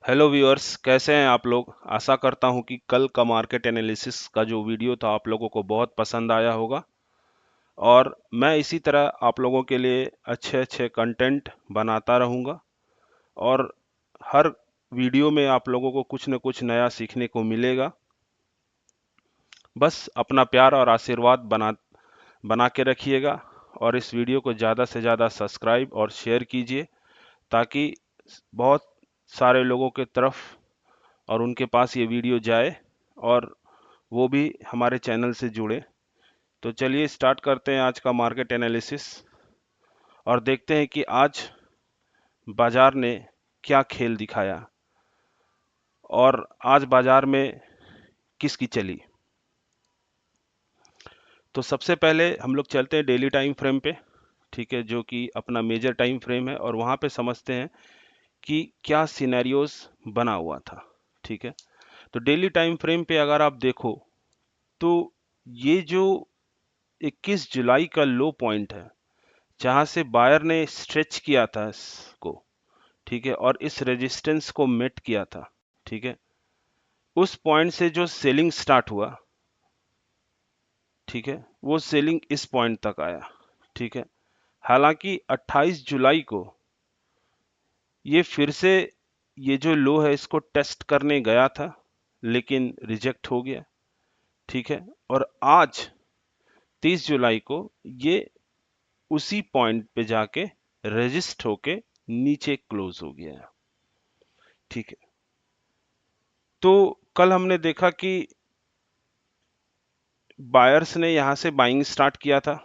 Hello viewers, कैसे हैं आप लोग। आशा करता हूं कि कल का मार्केट एनालिसिस का जो वीडियो था आप लोगों को बहुत पसंद आया होगा। और मैं इसी तरह आप लोगों के लिए अच्छे अच्छे कंटेंट बनाता रहूंगा। और हर वीडियो में आप लोगों को कुछ न कुछ नया सीखने को मिलेगा। बस अपना प्यार और आशीर्वाद बना बना के रखिएगा। और इस वीडियो को ज़्यादा से ज़्यादा सब्सक्राइब और शेयर कीजिए, ताकि बहुत सारे लोगों के तरफ और उनके पास ये वीडियो जाए और वो भी हमारे चैनल से जुड़े। तो चलिए स्टार्ट करते हैं आज का मार्केट एनालिसिस और देखते हैं कि आज बाजार ने क्या खेल दिखाया और आज बाजार में किसकी चली। तो सबसे पहले हम लोग चलते हैं डेली टाइम फ्रेम पे, ठीक है, जो कि अपना मेजर टाइम फ्रेम है, और वहाँ पे समझते हैं कि क्या सिनेरियोज बना हुआ था। ठीक है, तो डेली टाइम फ्रेम पे अगर आप देखो तो ये जो 21 जुलाई का लो पॉइंट है, जहां से बायर ने स्ट्रेच किया था इसको, ठीक है, और इस रेजिस्टेंस को मेट किया था, ठीक है, उस पॉइंट से जो सेलिंग स्टार्ट हुआ, ठीक है, वो सेलिंग इस पॉइंट तक आया। ठीक है, हालांकि 28 जुलाई को ये फिर से ये जो लो है इसको टेस्ट करने गया था, लेकिन रिजेक्ट हो गया। ठीक है, और आज 30 जुलाई को ये उसी पॉइंट पे जाके रेजिस्ट होके नीचे क्लोज हो गया है। ठीक है, तो कल हमने देखा कि बायर्स ने यहां से बाइंग स्टार्ट किया था।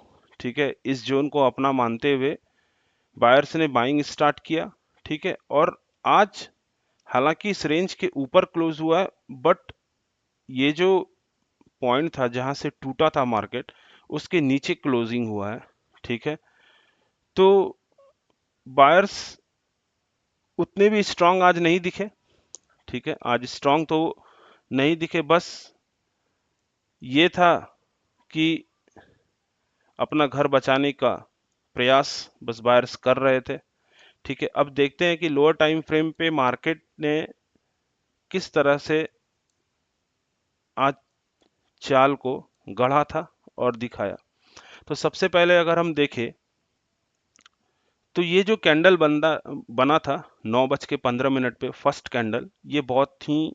ठीक है, इस जोन को अपना मानते हुए बायर्स ने बाइंग स्टार्ट किया। ठीक है, और आज हालांकि इस रेंज के ऊपर क्लोज हुआ है, बट ये जो पॉइंट था जहां से टूटा था मार्केट, उसके नीचे क्लोजिंग हुआ है। ठीक है, तो बायर्स उतने भी स्ट्रांग आज नहीं दिखे। ठीक है, आज स्ट्रांग तो नहीं दिखे, बस ये था कि अपना घर बचाने का प्रयास बस बायर्स कर रहे थे। ठीक है, अब देखते हैं कि लोअर टाइम फ्रेम पे मार्केट ने किस तरह से आज चाल को गढ़ा था और दिखाया। तो सबसे पहले अगर हम देखें तो ये जो कैंडल बना था 9:15 पे, फर्स्ट कैंडल, ये बहुत ही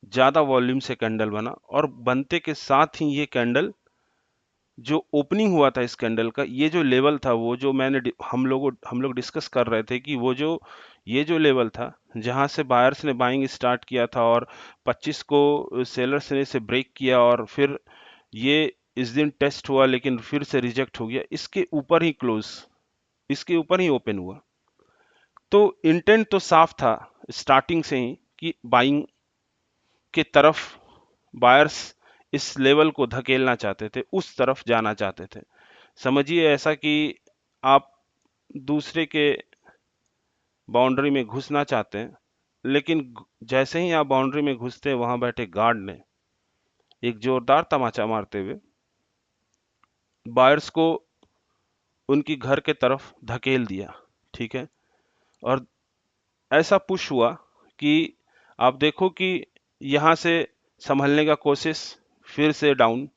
ज्यादा वॉल्यूम से कैंडल बना, और बनते के साथ ही ये कैंडल जो ओपनिंग हुआ था इस कैंडल का, ये जो लेवल था, वो जो हम लोग डिस्कस कर रहे थे कि वो जो ये जो लेवल था जहां से बायर्स ने बाइंग स्टार्ट किया था और 25 को सेलर्स ने इसे ब्रेक किया, और फिर ये इस दिन टेस्ट हुआ लेकिन फिर से रिजेक्ट हो गया, इसके ऊपर ही क्लोज, इसके ऊपर ही ओपन हुआ। तो इंटेंट तो साफ था स्टार्टिंग से ही कि बाइंग के तरफ बायर्स इस लेवल को धकेलना चाहते थे, उस तरफ जाना चाहते थे। समझिए ऐसा कि आप दूसरे के बाउंड्री में घुसना चाहते हैं, लेकिन जैसे ही आप बाउंड्री में घुसते हैं, वहां बैठे गार्ड ने एक जोरदार तमाचा मारते हुए बायर्स को उनकी घर के तरफ धकेल दिया। ठीक है, और ऐसा पुश हुआ कि आप देखो कि यहां से संभलने का कोशिश, फिर से डाउन,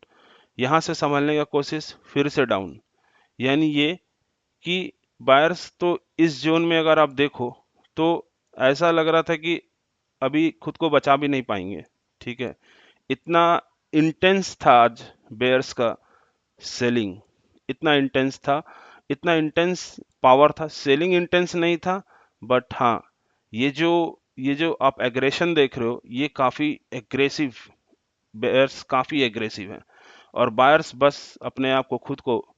यहां से संभलने का कोशिश, फिर से डाउन। यानी ये कि बायर्स तो इस जोन में अगर आप देखो तो ऐसा लग रहा था कि अभी खुद को बचा भी नहीं पाएंगे। ठीक है, इतना इंटेंस था आज बेयर्स का सेलिंग, इतना इंटेंस था, इतना इंटेंस पावर था। सेलिंग इंटेंस नहीं था, बट हाँ, ये जो ये जो आप एग्रेशन देख रहे हो, ये काफी एग्रेसिव, बेयर्स काफी एग्रेसिव है, और बायर्स बस अपने आप को, खुद को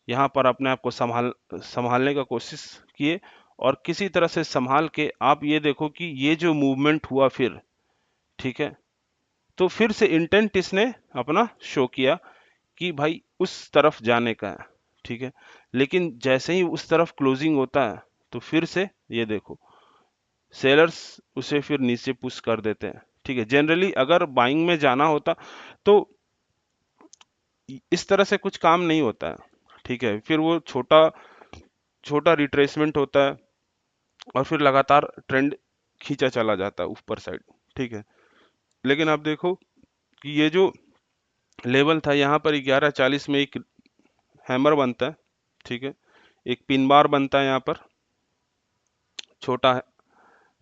यहाँ पर अपने आप को संभालने का कोशिश किए, और किसी तरह से संभाल के आप ये देखो कि ये जो मूवमेंट हुआ फिर, ठीक है, तो फिर से इंटेंट इसने अपना शो किया कि भाई उस तरफ जाने का है। ठीक है, लेकिन जैसे ही उस तरफ क्लोजिंग होता है तो फिर से ये देखो सेलर्स उसे फिर नीचे पुश कर देते हैं। ठीक है, जनरली अगर बाइंग में जाना होता तो इस तरह से कुछ काम नहीं होता है। ठीक है, फिर वो छोटा छोटा रिट्रेसमेंट होता है और फिर लगातार ट्रेंड खींचा चला जाता है ऊपर साइड, ठीक है। लेकिन आप देखो कि ये जो लेवल था यहाँ पर 11:40 में एक हैमर बनता है, ठीक है, एक पिन बार बनता है यहाँ पर, छोटा है,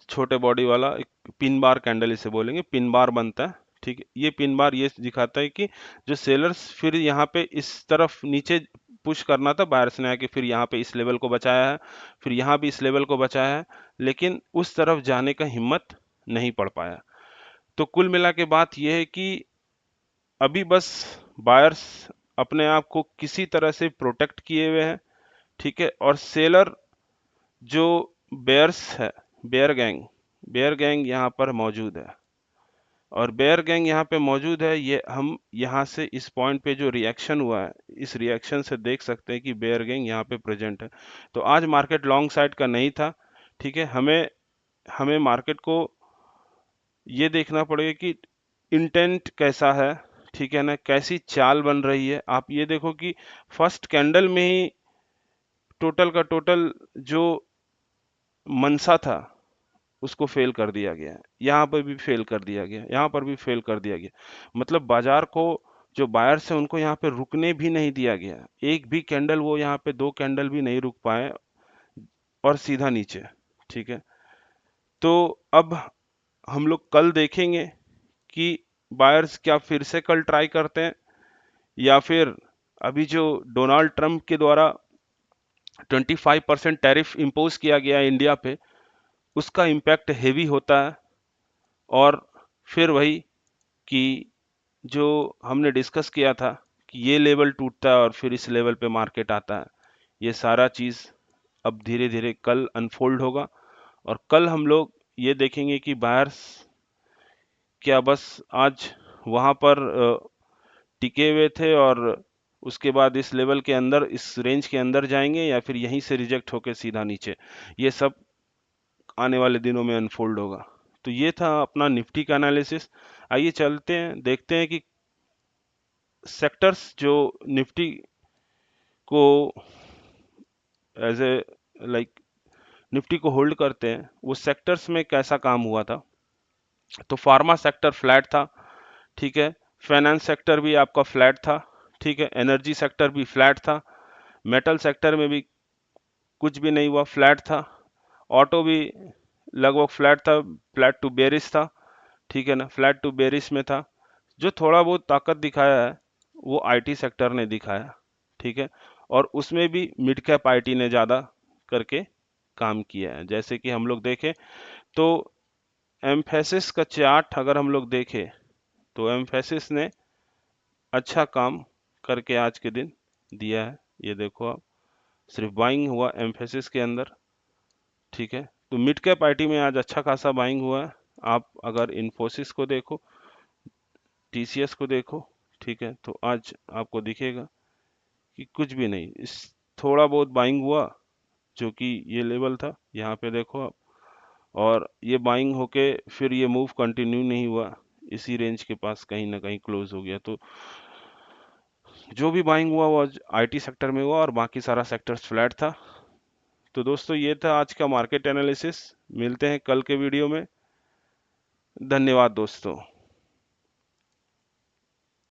छोटे बॉडी वाला एक पिन बार कैंडल इसे बोलेंगे, पिन बार बनता है, ठीक है। ये पिन बार ये दिखाता है कि जो सेलर्स फिर यहाँ पे इस तरफ नीचे पुश करना था, बायर्स ने आके फिर यहाँ पे इस लेवल को बचाया है, फिर यहाँ भी इस लेवल को बचाया है, लेकिन उस तरफ जाने का हिम्मत नहीं पड़ पाया। तो कुल मिला के बात यह है कि अभी बस बायर्स अपने आप को किसी तरह से प्रोटेक्ट किए हुए हैं, ठीक है, और सेलर जो बेयर्स है, बेयर गैंग यहाँ पर मौजूद है, और बेयर गैंग यहाँ पे मौजूद है। ये हम यहाँ से इस पॉइंट पे जो रिएक्शन हुआ है, इस रिएक्शन से देख सकते हैं कि बेयर गैंग यहाँ पे प्रेजेंट है। तो आज मार्केट लॉन्ग साइड का नहीं था, ठीक है। हमें हमें मार्केट को ये देखना पड़ेगा कि इंटेंट कैसा है, ठीक है ना, कैसी चाल बन रही है। आप ये देखो कि फर्स्ट कैंडल में ही टोटल का टोटल जो मनसा था उसको फेल कर दिया गया है, यहाँ पर भी फेल कर दिया गया, यहाँ पर भी फेल कर दिया गया। मतलब बाजार को जो बायर्स है उनको यहाँ पे रुकने भी नहीं दिया गया, एक भी कैंडल, वो यहाँ पे 2 कैंडल भी नहीं रुक पाए और सीधा नीचे, ठीक है। तो अब हम लोग कल देखेंगे कि बायर्स क्या फिर से कल ट्राई करते हैं, या फिर अभी जो डोनाल्ड ट्रंप के द्वारा 25% टैरिफ इम्पोज किया गया है इंडिया पे, उसका इम्पैक्ट हेवी होता है, और फिर वही कि जो हमने डिस्कस किया था कि ये लेवल टूटता है और फिर इस लेवल पे मार्केट आता है, ये सारा चीज़ अब धीरे धीरे कल अनफोल्ड होगा। और कल हम लोग ये देखेंगे कि बायर्स क्या बस आज वहाँ पर टिके हुए थे और उसके बाद इस लेवल के अंदर, इस रेंज के अंदर जाएंगे, या फिर यहीं से रिजेक्ट होकर सीधा नीचे, ये सब आने वाले दिनों में अनफोल्ड होगा। तो ये था अपना निफ्टी का एनालिसिस। आइए चलते हैं, देखते हैं कि सेक्टर्स जो निफ्टी को एज ए लाइक निफ्टी को होल्ड करते हैं, वो सेक्टर्स में कैसा काम हुआ था। तो फार्मा सेक्टर फ्लैट था, ठीक है, फाइनेंस सेक्टर भी आपका फ्लैट था, ठीक है, एनर्जी सेक्टर भी फ्लैट था, मेटल सेक्टर में भी कुछ भी नहीं हुआ, फ्लैट था, ऑटो भी लगभग फ्लैट था, फ्लैट टू बेरिश था, ठीक है ना, फ्लैट टू बेरिश में था। जो थोड़ा बहुत ताकत दिखाया है वो आईटी सेक्टर ने दिखाया, ठीक है, और उसमें भी मिड कैप आईटी ने ज़्यादा करके काम किया है। जैसे कि हम लोग देखें तो एम्फेसिस का चार्ट अगर हम लोग देखें तो एम्फेसिस ने अच्छा काम करके आज के दिन दिया है। ये देखो आप, सिर्फ बाइंग हुआ एम्फेसिस के अंदर, ठीक है। तो मिड कैप आईटी में आज अच्छा खासा बाइंग हुआ है। आप अगर इन्फोसिस को देखो, टीसीएस को देखो, ठीक है, तो आज आपको दिखेगा कि कुछ भी नहीं, इस थोड़ा बहुत बाइंग हुआ, जो कि ये लेवल था, यहाँ पे देखो आप, और ये बाइंग होके फिर ये मूव कंटिन्यू नहीं हुआ, इसी रेंज के पास कहीं ना कहीं क्लोज हो गया। तो जो भी बाइंग हुआ वो आईटी सेक्टर में हुआ और बाकी सारा सेक्टर्स फ्लैट था। तो दोस्तों ये था आज का मार्केट एनालिसिस, मिलते हैं कल के वीडियो में। धन्यवाद दोस्तों।